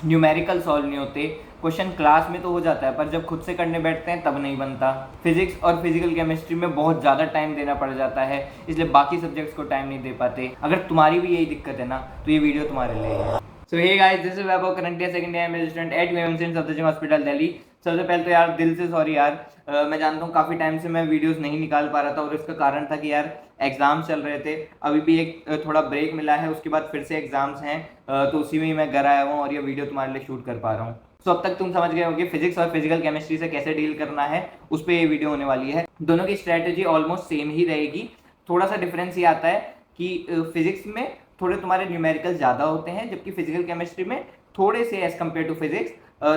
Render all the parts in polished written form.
Numerical solve नहीं होते। Question class में तो हो जाता है पर जब खुद से करने बैठते हैं तब नहीं बनता। फिजिक्स और फिजिकल केमिस्ट्री में बहुत ज़्यादा टाइम देना पड़ जाता है, इसलिए बाकी सब्जेक्ट्स को टाइम नहीं दे पाते। अगर तुम्हारी भी यही दिक्कत है ना तो ये वीडियो तुम्हारे लिए है। So hey guys, this is Vaibhav, current year second year medicine student at UMC Safdarjung hospital Delhi. सबसे पहले तो यार दिल से सॉरी यार, मैं जानता हूँ काफ़ी टाइम से मैं वीडियोस नहीं निकाल पा रहा था और इसका कारण था कि यार एग्ज़ाम्स चल रहे थे। अभी भी एक थोड़ा ब्रेक मिला है, उसके बाद फिर से एग्ज़ाम्स हैं, तो उसी में ही मैं घर आया हूँ और ये वीडियो तुम्हारे लिए शूट कर पा रहा हूँ। सो अब तक तुम समझ गए होंगे फिजिक्स और फिजिकल केमिस्ट्री से कैसे डील करना है, उस पर ये वीडियो होने वाली है। दोनों की स्ट्रैटेजी ऑलमोस्ट सेम ही रहेगी। थोड़ा सा डिफरेंस ये आता है कि फिजिक्स में थोड़े तुम्हारे न्यूमेरिकल ज़्यादा होते हैं, जबकि फिजिकल केमिस्ट्री में थोड़े से as compare to physics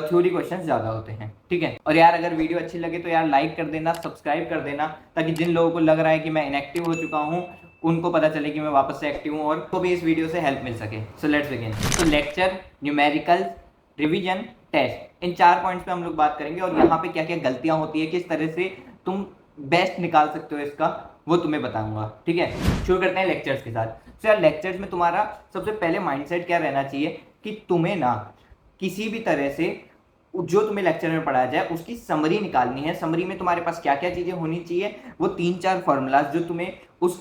theory questions ज़्यादा होते हैं। ठीक है, और यार अगर वीडियो अच्छी लगे तो यार लाइक कर देना, सब्सक्राइब कर देना, ताकि जिन लोगों को लग रहा है कि मैं इनएक्टिव हो चुका हूँ उनको पता चले कि मैं वापस से एक्टिव हूँ और को भी इस वीडियो से हेल्प मिल सके। So let's begin. तो लेक्चर, न्यूमेरिकल, रिवीजन, टेस्ट, इन 4 पॉइंट्स पे हम लोग बात करेंगे और यहाँ पे क्या क्या गलतियाँ होती है, किस तरह से तुम बेस्ट निकाल सकते हो इसका, वो तुम्हें बताऊंगा। ठीक है, शुरू करते हैं लेक्चर्स के साथ। तो यार लेक्चर्स में तुम्हारा सबसे पहले माइंडसेट क्या रहना चाहिए कि तुम्हें ना किसी भी तरह से जो तुम्हें लेक्चर में पढ़ाया जाए उसकी समरी निकालनी है। समरी में तुम्हारे पास क्या क्या चीज़ें होनी चाहिए, वो 3-4 फॉर्मूलाज जो तुम्हें उस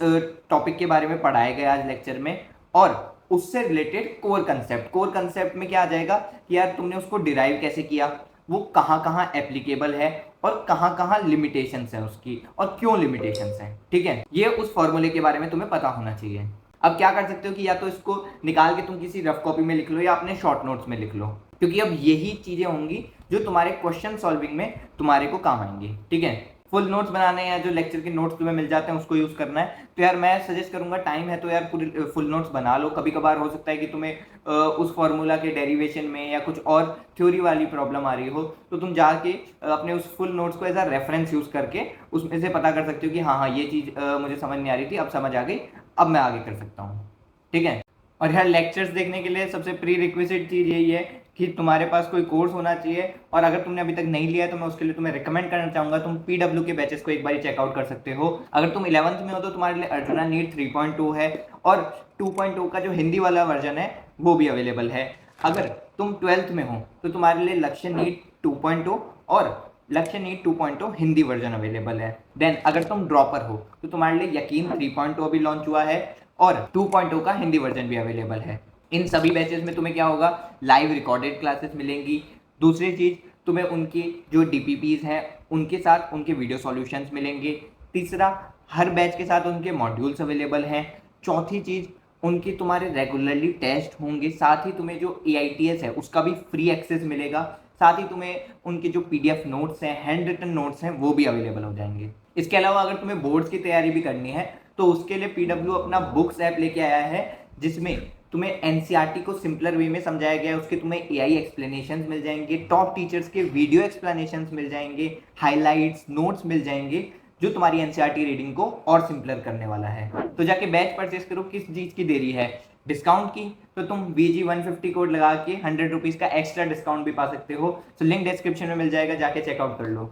टॉपिक के बारे में पढ़ाए गए आज लेक्चर में, और उससे related core concept. Core concept में क्या आ जाएगा कि यार तुमने उसको डिराइव कैसे किया, वो कहाँ कहाँ एप्लीकेबल है और कहाँ कहाँ लिमिटेशंस हैं उसकी, और क्यों लिमिटेशंस हैं। ठीक है, ये उस फॉर्मूले के बारे में तुम्हें पता होना चाहिए। अब क्या कर सकते हो कि या तो इसको निकाल के तुम किसी रफ कॉपी में लिख लो या अपने शॉर्ट नोट्स में लिख लो, क्योंकि अब यही चीजें होंगी जो तुम्हारे क्वेश्चन सॉल्विंग में तुम्हारे को काम आएंगी। ठीक है, फुल नोट्स बनाने हैं, जो लेक्चर के नोट्स तुम्हें मिल जाते हैं उसको यूज करना है, तो यार मैं सजेस्ट करूंगा टाइम है तो यार पूरी फुल नोट्स बना लो। कभी कभार हो सकता है कि तुम्हें उस फॉर्मूला के डेरिवेशन में या कुछ और थ्योरी वाली प्रॉब्लम आ रही हो, तो तुम जाके अपने उस फुल नोट्स को एज अ रेफरेंस यूज करके उसमें से पता कर सकते हो कि हाँ हाँ ये चीज़ मुझे समझ नहीं आ रही थी, अब समझ आ गई, अब मैं आगे कर सकता हूँ। ठीक है, और यार लेक्चर्स देखने के लिए सबसे प्री रिक्विजिट चीज़ यही है कि तुम्हारे पास कोई कोर्स होना चाहिए, और अगर तुमने अभी तक नहीं लिया है तो मैं उसके लिए तुम्हें रिकमेंड करना चाहूँगा, तुम PW के बैचेस को एक बार चेकआउट कर सकते हो। अगर तुम 11th में हो तो तुम्हारे लिए अर्चना नीट 3.2 है, और 2.0 का जो हिंदी वाला वर्जन है वो भी अवेलेबल है। अगर तुम 12th में हो तो तुम्हारे लिए लक्ष्य नीट 2.0 और लक्ष्य नीट 2.0 हिंदी वर्जन अवेलेबल है। देन अगर तुम ड्रॉपर हो तो तुम्हारे लिए यकीन 3.0 भी लॉन्च हुआ है और 2.0 का हिंदी वर्जन भी अवेलेबल है। इन सभी बैचेस में तुम्हें क्या होगा, लाइव रिकॉर्डेड क्लासेस मिलेंगी। दूसरी चीज़, तुम्हें उनकी जो DPPs हैं उनके साथ उनके वीडियो सॉल्यूशंस मिलेंगे। तीसरा, हर बैच के साथ उनके मॉड्यूल्स अवेलेबल हैं। चौथी चीज़, उनके तुम्हारे रेगुलरली टेस्ट होंगे, साथ ही तुम्हें जो AITS है उसका भी फ्री एक्सेस मिलेगा। साथ ही तुम्हें उनके जो PDF नोट्स हैं, हैंड रिटन नोट्स हैं, वो भी अवेलेबल हो जाएंगे। इसके अलावा अगर तुम्हें बोर्ड्स की तैयारी भी करनी है तो उसके लिए PW अपना बुक्स ऐप लेके आया है, जिसमें तुम्हें NCERT को सिंपलर वे में समझाया गया है। उसके तुम्हें AI एक्सप्लेनेशंस मिल जाएंगे, टॉप टीचर्स के वीडियो एक्सप्लेनेशंस मिल जाएंगे, हाइलाइट्स, नोट्स मिल जाएंगे, जो तुम्हारी NCERT रीडिंग को और सिंपलर करने वाला है। तो जाके बैच परचेस करो। किस चीज़ की देरी है, डिस्काउंट की, तो तुम VG150 कोड लगा के 100 रुपीज़ का एक्स्ट्रा डिस्काउंट भी पा सकते हो। तो लिंक डिस्क्रिप्शन में मिल जाएगा, जाके चेकआउट कर लो।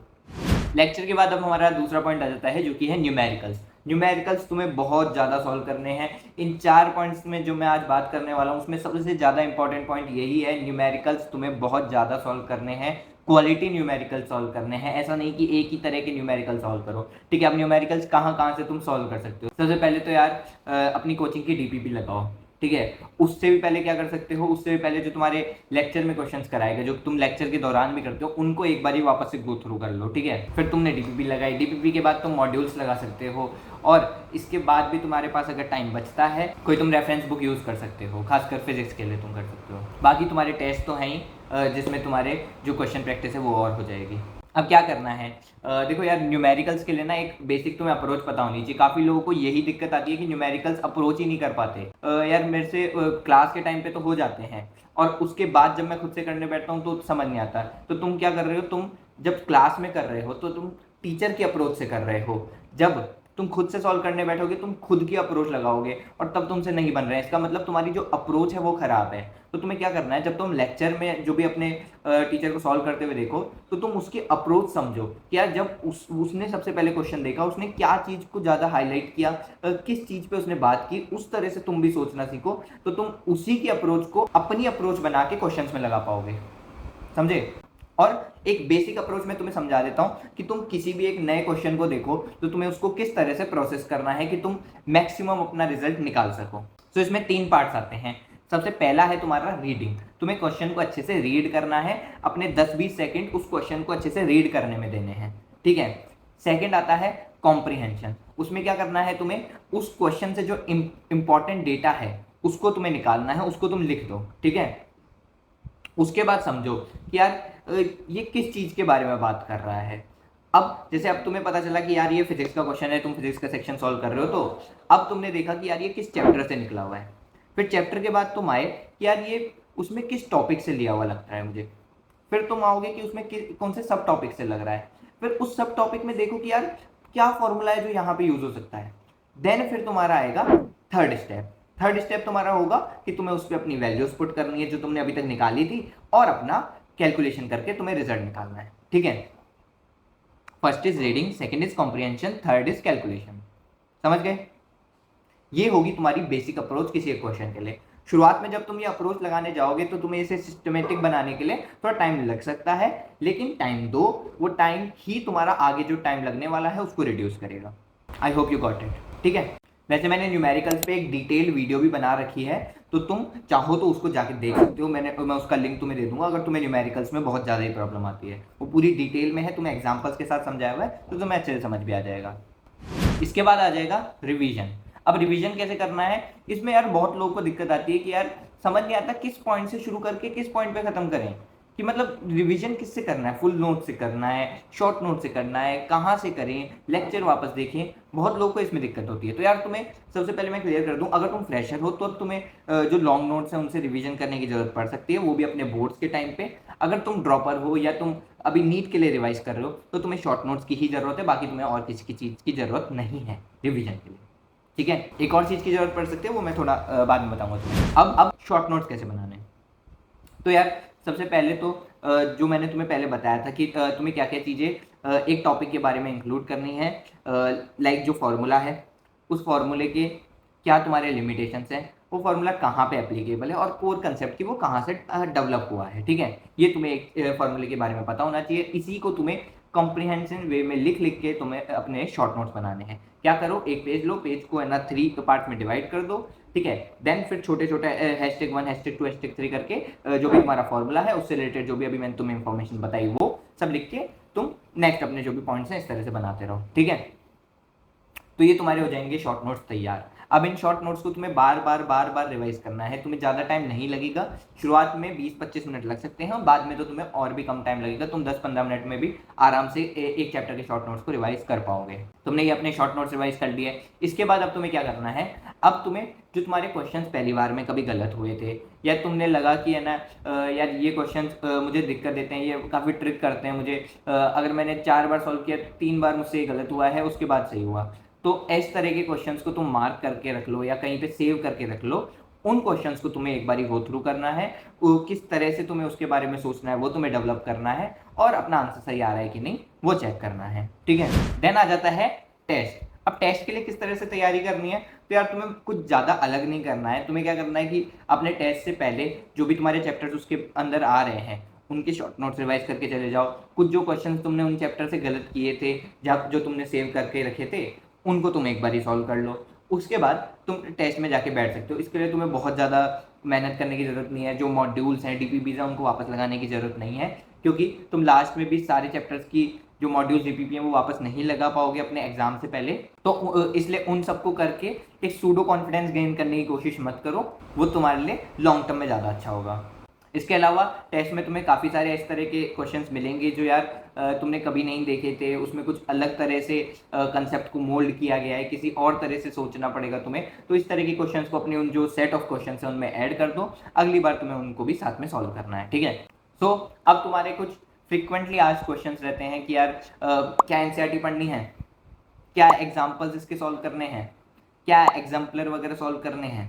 लेक्चर के बाद अब हमारा दूसरा पॉइंट आ जाता है जो कि है न्यूमेरिकल्स। न्यूमेरिकल्स तुम्हें बहुत ज़्यादा सॉल्व करने हैं। इन 4 पॉइंट्स में जो मैं आज बात करने वाला हूँ उसमें सबसे ज़्यादा इंपॉर्टेंट पॉइंट यही है, न्यूमेरिकल्स तुम्हें बहुत ज़्यादा सॉल्व करने हैं, क्वालिटी न्यूमेरिकल सॉल्व करने हैं। ऐसा नहीं कि एक ही तरह के न्यूमेरिकल सॉल्व करो। ठीक है, अब न्यूमेरिकल्स कहाँ कहाँ से तुम सॉल्व कर सकते हो। सबसे पहले तो यार अपनी कोचिंग की DPP लगाओ। ठीक है, उससे भी पहले क्या कर सकते हो, उससे भी पहले जो तुम्हारे लेक्चर में क्वेश्चंस कराएगा, जो तुम लेक्चर के दौरान भी करते हो, उनको एक बार ही वापस से गो थ्रू कर लो। ठीक है, फिर तुमने DPP लगाई, DPP के बाद तुम मॉड्यूल्स लगा सकते हो, और इसके बाद भी तुम्हारे पास अगर टाइम बचता है कोई तुम रेफरेंस बुक यूज़ कर सकते हो, खासकर फिजिक्स के लिए तुम कर सकते हो। बाकी तुम्हारे टेस्ट तो हैं ही, जिसमें तुम्हारे जो क्वेश्चन प्रैक्टिस है वो और हो जाएगी। अब क्या करना है, देखो यार न्यूमेरिकल्स के लिए ना एक बेसिक तुम्हें अप्रोच पता होनी चाहिए। काफ़ी लोगों को यही दिक्कत आती है कि न्यूमेरिकल्स अप्रोच ही नहीं कर पाते। यार मेरे से क्लास के टाइम पे तो हो जाते हैं, और उसके बाद जब मैं खुद से करने बैठता हूँ तो समझ नहीं आता। तो तुम क्या कर रहे हो, तुम जब क्लास में कर रहे हो तो तुम टीचर की अप्रोच से कर रहे हो। जब तुम खुद से सॉल्व करने बैठोगे, तुम खुद की अप्रोच लगाओगे और तब तुमसे नहीं बन रहे हैं, इसका मतलब तुम्हारी जो अप्रोच है वो खराब है। तो तुम्हें क्या करना है, जब तुम लेक्चर में जो भी अपने टीचर को सॉल्व करते हुए देखो तो तुम उसकी अप्रोच समझो कि यार जब उसने सबसे पहले क्वेश्चन देखा उसने क्या चीज़ को ज़्यादा हाईलाइट किया, किस चीज़ पे उसने बात की, उस तरह से तुम भी सोचना सीखो, तो तुम उसी की अप्रोच को अपनी अप्रोच बना के क्वेश्चंस में लगा पाओगे। समझे? और एक बेसिक अप्रोच में तुम्हें समझा देता हूं कि तुम किसी भी एक नए क्वेश्चन को देखो तो तुम्हें उसको किस तरह से प्रोसेस करना है कि तुम मैक्सिमम अपना रिजल्ट निकाल सको। तो इसमें 3 पार्ट्स आते हैं। सबसे पहला है तुम्हारा रीडिंग, तुम्हें क्वेश्चन को अच्छे से रीड करना है, अपने 10-20 सेकंड उस क्वेश्चन को अच्छे से रीड करने में देने हैं, ठीक है। सेकंड आता है कॉम्प्रिहेंशन, उसमें क्या करना है, तुम्हें उस क्वेश्चन से जो इंपॉर्टेंट डेटा है उसको तुम्हें निकालना है, उसको तुम लिख दो, ठीक है। उसके बाद समझो कि यार ये किस चीज़ के बारे में बात कर रहा है। अब जैसे अब तुम्हें पता चला कि यार ये फिजिक्स का क्वेश्चन है, तुम फिजिक्स का सेक्शन सॉल्व कर रहे हो, तो अब तुमने देखा कि यार ये किस चैप्टर से निकला हुआ है। फिर चैप्टर के बाद तुम आए कि यार ये उसमें किस टॉपिक से लिया हुआ लगता है मुझे। फिर तुम आओगे कि उसमें कौन से सब टॉपिक से लग रहा है। फिर उस सब टॉपिक में देखो कि यार क्या फॉर्मूला है जो यहाँ पे यूज हो सकता है। देन फिर तुम्हारा आएगा थर्ड स्टेप। थर्ड स्टेप तुम्हारा होगा कि तुम्हें उस पर अपनी वैल्यूज पुट करनी है जो तुमने अभी तक निकाली थी और अपना कैलकुलेशन करके तुम्हें रिजल्ट निकालना है, ठीक है। First is reading, second is comprehension, third is calculation. समझ गए? ये होगी तुम्हारी बेसिक अप्रोच किसी एक क्वेश्चन के लिए। शुरुआत में जब तुम ये अप्रोच लगाने जाओगे तो तुम्हें इसे सिस्टमेटिक बनाने के लिए थोड़ा टाइम लग सकता है, लेकिन टाइम दो, वो टाइम ही तुम्हारा आगे जो टाइम लगने वाला है उसको रिड्यूस करेगा। I hope you got it, ठीक है। वैसे मैंने न्यूमेरिकल्स पे एक डिटेल वीडियो भी बना रखी है, तो तुम चाहो तो उसको जाके देख सकते हो। मैं उसका लिंक तुम्हें दे दूंगा अगर तुम्हें न्यूमेरिकल्स में बहुत ज़्यादा ही प्रॉब्लम आती है। वो पूरी डिटेल में है, तुम्हें एग्जाम्पल्स के साथ समझाया हुआ है, तो तुम्हें अच्छे से समझ भी आ जाएगा। इसके बाद आ जाएगा रिवीजन। अब रिवीजन कैसे करना है, इसमें यार बहुत लोगों को दिक्कत आती है कि यार समझ नहीं आता किस पॉइंट से शुरू करके किस पॉइंट पे खत्म करें, कि मतलब रिवीजन किससे करना है, फुल नोट से करना है, शॉर्ट नोट से करना है, कहाँ से करें, लेक्चर वापस देखें। बहुत लोगों को इसमें दिक्कत होती है। तो यार तुम्हें सबसे पहले मैं क्लियर कर दूं, अगर तुम फ्रेशर हो तो तुम्हें जो लॉन्ग नोट्स हैं उनसे रिवीजन करने की जरूरत पड़ सकती है, वो भी अपने बोर्ड्स के टाइम पे। अगर तुम ड्रॉपर हो या तुम अभी नीट के लिए रिवाइज कर रहे हो तो तुम्हें शॉर्ट नोट्स की ही जरूरत है, बाकी तुम्हें और किसी की चीज़ की जरूरत नहीं है रिवीजन के लिए, ठीक है। एक और चीज़ की जरूरत पड़ सकती है, वो मैं थोड़ा बाद में बताऊंगा तुम्हें। अब शॉर्ट नोट्स कैसे बनाने। तो यार सबसे पहले तो जो मैंने तुम्हें पहले बताया था कि तुम्हें क्या क्या चीज़ें एक टॉपिक के बारे में इंक्लूड करनी है। लाइक जो फॉर्मूला है, उस फॉर्मूले के क्या तुम्हारे लिमिटेशंस हैं, वो फॉर्मूला कहाँ पे एप्लीकेबल है और कोर कंसेप्ट की वो कहाँ से डेवलप हुआ है, ठीक है। ये तुम्हें एक फॉर्मूले के बारे में पता होना चाहिए। इसी को तुम्हें कॉम्प्रिहेंसिव वे में लिख लिख के तुम्हें अपने शॉर्ट नोट्स बनाने हैं। क्या करो, एक पेज लो, पेज को है ना 3 पार्ट में डिवाइड कर दो, ठीक है। देन फिर छोटे छोटे #1 #2 #3 करके जो भी तुम्हारा फॉर्मूला है उससे रिलेटेड जो भी अभी मैंने तुम्हें इंफॉर्मेशन बताई वो सब लिख के तुम नेक्स्ट अपने जो भी पॉइंट्स हैं इस तरह से बनाते रहो, ठीक है। तो ये तुम्हारे हो जाएंगे शॉर्ट नोट्स तैयार। अब इन शॉर्ट नोट्स को तुम्हें बार बार रिवाइज करना है। तुम्हें ज़्यादा टाइम नहीं लगेगा, शुरुआत में 20-25 मिनट लग सकते हैं और बाद में तो तुम्हें और भी कम टाइम लगेगा। तुम 10-15 मिनट में भी आराम से एक चैप्टर के शॉर्ट नोट्स को रिवाइज कर पाओगे। तुमने ये अपने शॉर्ट नोट्स रिवाइज कर लिए। इसके बाद अब तुम्हें क्या करना है, अब तुम्हें जो तुम्हारे क्वेश्चन पहली बार में कभी गलत हुए थे या तुमने लगा कि है ना यार ये क्वेश्चन मुझे दिक्कत देते हैं, ये काफ़ी ट्रिक करते हैं मुझे, अगर मैंने 4 बार सॉल्व किया 3 बार मुझसे गलत हुआ है उसके बाद सही हुआ, तो इस तरह के क्वेश्चंस को तुम मार्क करके रख लो या कहीं पे सेव करके रख लो। उन क्वेश्चंस को तुम्हें एक बारी गो थ्रू करना है, किस तरह से तुम्हें उसके बारे में सोचना है वो तुम्हें डेवलप करना है और अपना आंसर सही आ रहा है कि नहीं वो चेक करना है, ठीक है। देन आ जाता है टेस्ट। अब टेस्ट के लिए किस तरह से तैयारी करनी है, तो यार तुम्हें कुछ ज़्यादा अलग नहीं करना है। तुम्हें क्या करना है कि अपने टेस्ट से पहले जो भी तुम्हारे चैप्टर्स उसके अंदर आ रहे हैं उनके शॉर्ट नोट्स रिवाइज करके चले जाओ। कुछ जो क्वेश्चंस तुमने उन चैप्टर से गलत किए थे जो तुमने सेव करके रखे थे उनको तुम एक बार ही सॉल्व कर लो। उसके बाद तुम टेस्ट में जाके बैठ सकते हो। इसके लिए तुम्हें बहुत ज़्यादा मेहनत करने की ज़रूरत नहीं है। जो मॉड्यूल्स हैं DPPs हैं उनको वापस लगाने की ज़रूरत नहीं है, क्योंकि तुम लास्ट में भी सारे चैप्टर्स की जो मॉड्यूल्स DPP हैं वो वापस नहीं लगा पाओगे अपने एग्जाम से पहले। तो इसलिए उन सबको करके एक सूडो कॉन्फिडेंस गेन करने की कोशिश मत करो, वो तुम्हारे लिए लॉन्ग टर्म में ज़्यादा अच्छा होगा। इसके अलावा टेस्ट में तुम्हें काफ़ी सारे इस तरह के क्वेश्चंस मिलेंगे जो यार तुमने कभी नहीं देखे थे। उसमें कुछ अलग तरह से कंसेप्ट को मोल्ड किया गया है, किसी और तरह से सोचना पड़ेगा तुम्हें। तो इस तरह के क्वेश्चंस को अपने उन जो सेट ऑफ क्वेश्चंस हैं उनमें ऐड कर दो, अगली बार तुम्हें उनको भी साथ में सॉल्व करना है, ठीक है। सो अब तुम्हारे कुछ फ्रिक्वेंटली आस्क्ड क्वेश्चंस रहते हैं कि यार क्या NCERT पढ़नी है, क्या एग्जाम्पल्स इसके सॉल्व करने हैं, क्या एग्जाम्पलर वगैरह सॉल्व करने हैं।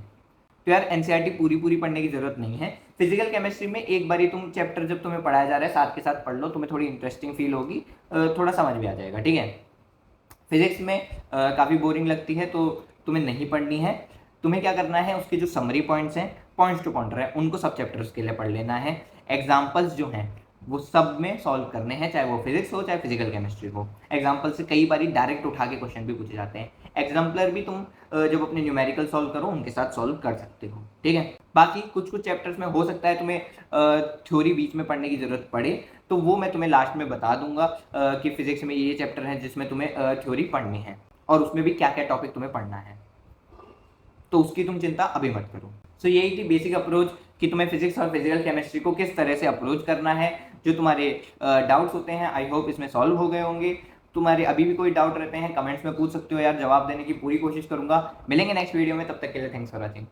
तो यार एनसीईआरटी पूरी पढ़ने की जरूरत नहीं है। फिजिकल केमिस्ट्री में एक बारी तुम चैप्टर जब तुम्हें पढ़ाया जा रहा है साथ के साथ पढ़ लो, तुम्हें थोड़ी इंटरेस्टिंग फील होगी, थोड़ा समझ भी आ जाएगा, ठीक है। फिजिक्स में काफ़ी बोरिंग लगती है तो तुम्हें नहीं पढ़नी है। तुम्हें क्या करना है, उसके जो समरी पॉइंट्स हैं, पॉइंट्स टू पॉइंटर है, उनको सब चैप्टर्स के लिए पढ़ लेना है। एग्जाम्पल्स जो हैं वो सब में सॉल्व करने हैं, चाहे वो फिजिक्स हो चाहे फिजिकल केमिस्ट्री हो। एग्जाम्पल से कई बार डायरेक्ट उठा के क्वेश्चन भी पूछे जाते हैं। एग्जाम्पलर भी तुम जब अपने न्यूमेरिकल सॉल्व करो उनके साथ सॉल्व कर सकते हो, ठीक है। बाकी कुछ चैप्टर्स में हो सकता है तुम्हें थ्योरी बीच में पढ़ने की जरूरत पड़े, तो वो मैं तुम्हें लास्ट में बता दूंगा कि फिजिक्स में ये चैप्टर है जिसमें तुम्हें थ्योरी पढ़नी है और उसमें भी क्या क्या टॉपिक तुम्हें पढ़ना है, तो उसकी तुम चिंता अभी मत करो। सो यही थी बेसिक अप्रोच कि तुम्हें फिजिक्स और फिजिकल केमिस्ट्री को किस तरह से अप्रोच करना है। जो तुम्हारे डाउट्स होते हैं आई होप इसमें सॉल्व हो गए होंगे। तुम्हारे अभी भी कोई डाउट रहते हैं कमेंट्स में पूछ सकते हो यार, जवाब देने की पूरी कोशिश करूंगा। मिलेंगे नेक्स्ट वीडियो में, तब तक के लिए थैंक्स फॉर वॉचिंग।